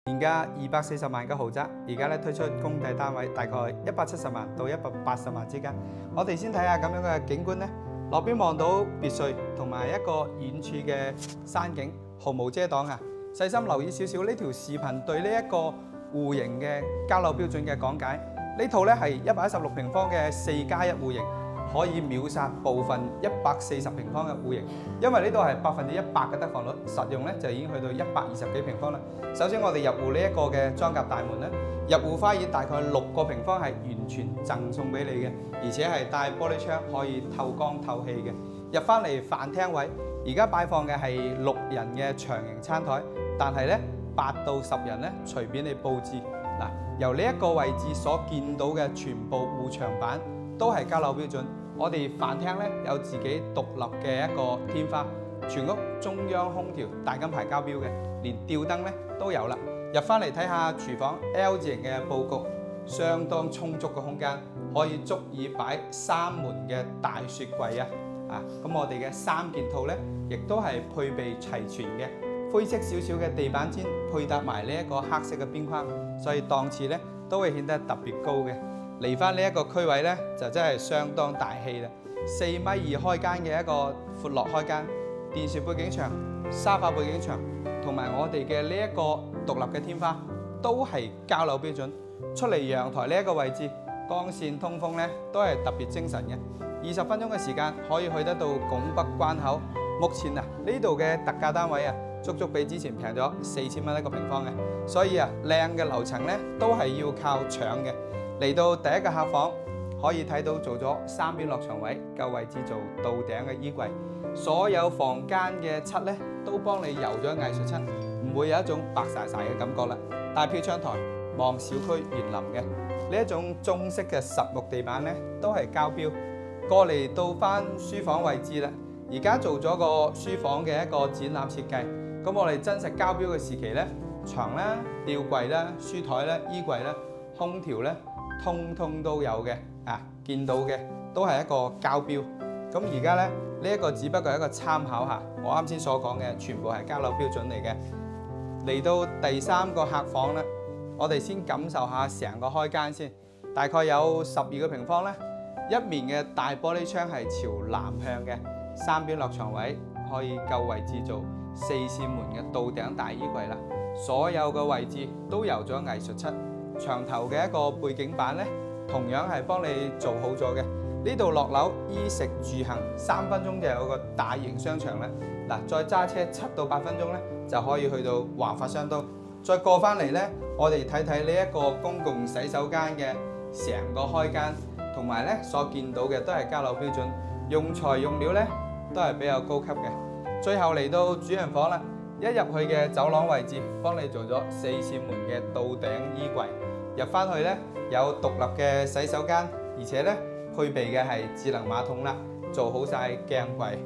現價240萬嘅豪宅，而家咧推出公邸單位，大概170萬到180萬之間。我哋先睇下咁樣嘅景觀咧，落邊望到別墅同埋一個遠處嘅山景，毫無遮擋啊！細心留意少少呢條視頻對呢一個戶型嘅交樓標準嘅講解。呢套咧係116平方嘅4+1戶型。可以秒殺部分140平方嘅戶型，因為呢度係100%嘅得房率，實用咧就已經去到120幾平方啦。首先我哋入戶呢一個嘅裝甲大門咧，入戶花園大概6個平方係完全贈送俾你嘅，而且係帶玻璃窗，可以透光透氣嘅。入翻嚟飯廳位，而家擺放嘅係6人嘅長形餐台，但係咧8到10人咧隨便你佈置。嗱，由呢一個位置所見到嘅全部護牆板都係交樓標準。我哋飯廳咧有自己獨立嘅一個天花，全屋中央空調大金牌交標嘅，連吊燈咧都有啦。入翻嚟睇下廚房 L 字形嘅佈局，相當充足嘅空間，可以足以擺3門嘅大雪櫃啊！咁我哋嘅3件套咧，亦都係配備齊全嘅，灰色少少嘅地板氈配搭埋呢一個黑色嘅邊框，所以檔次咧都會顯得特別高嘅。嚟翻呢一個區位咧，就真係相當大氣啦！4.2米開間嘅一個闊落開間，電視背景牆、沙發背景牆，同埋我哋嘅呢一個獨立嘅天花，都係交樓標準。出嚟陽台呢一個位置，光線通風咧都係特別精神嘅。20分鐘嘅時間可以去得到拱北關口。目前呢度嘅特價單位足足比之前平咗4000蚊一個平方嘅，所以靚嘅樓層咧都係要靠搶嘅。嚟到第一個客房，可以睇到做咗3邊落床位，夠位置做到頂嘅衣櫃。所有房間嘅漆咧都幫你油咗藝術漆，唔會有一種白曬曬嘅感覺啦。大飄窗台望小區園林嘅呢一種中式嘅實木地板咧，都係交標。過嚟到翻書房位置啦，而家做咗個書房嘅一個展覽設計。咁我哋真實交標嘅時期咧，床啦、吊櫃啦、書台啦、衣櫃啦、空調咧，通通都有嘅，見到嘅都係一個交標。咁而家咧呢一個只不過係一個參考下，我啱先所講嘅全部係交樓標準嚟嘅。嚟到第3個客房啦，我哋先感受下成個開間先，大概有12個平方咧，一面嘅大玻璃窗係朝南向嘅，3邊落床位可以夠位置做4扇門嘅到頂大衣櫃啦。所有嘅位置都油咗藝術漆。牆頭嘅一個背景板咧，同樣係幫你做好咗嘅。呢度落樓衣食住行3分鐘就有個大型商場啦。嗱，再揸車7到8分鐘咧，就可以去到華發商都。再過翻嚟咧，我哋睇睇呢一個公共洗手間嘅成個開間，同埋咧所見到嘅都係交樓標準，用材用料咧都係比較高級嘅。最後嚟到主人房啦，一入去嘅走廊位置，幫你做咗4扇門嘅到頂衣櫃。入翻去咧有獨立嘅洗手間，而且咧配備嘅係智能馬桶啦，做好晒鏡櫃。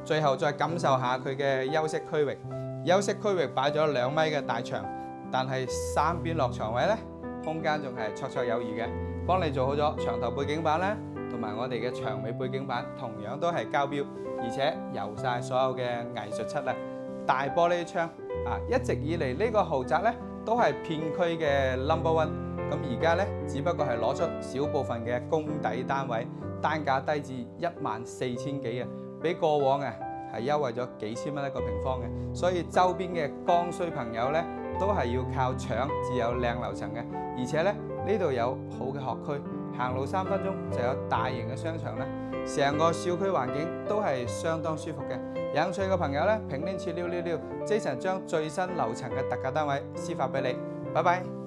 最後再感受下佢嘅休息區域，休息區域擺咗2米嘅大牆，但係3邊落床位咧，空間仲係綽綽有餘嘅，幫你做好咗牆頭背景板啦，同埋我哋嘅牆尾背景板同樣都係交標，而且油晒所有嘅藝術漆啦。大玻璃窗一直以嚟呢個豪宅咧都係片區嘅 No.1。咁而家咧，只不過係攞出少部分嘅公邸單位，單價低至14000幾啊，比過往係優惠咗幾千蚊一個平方嘅。所以周邊嘅剛需朋友咧，都係要靠搶至有靚樓層嘅。而且咧，呢度有好嘅學區，行路3分鐘就有大型嘅商場啦。成個小區環境都係相當舒服嘅。有興趣嘅朋友咧，評論區溜溜溜，Jason將最新樓層嘅特價單位私發俾你。拜拜。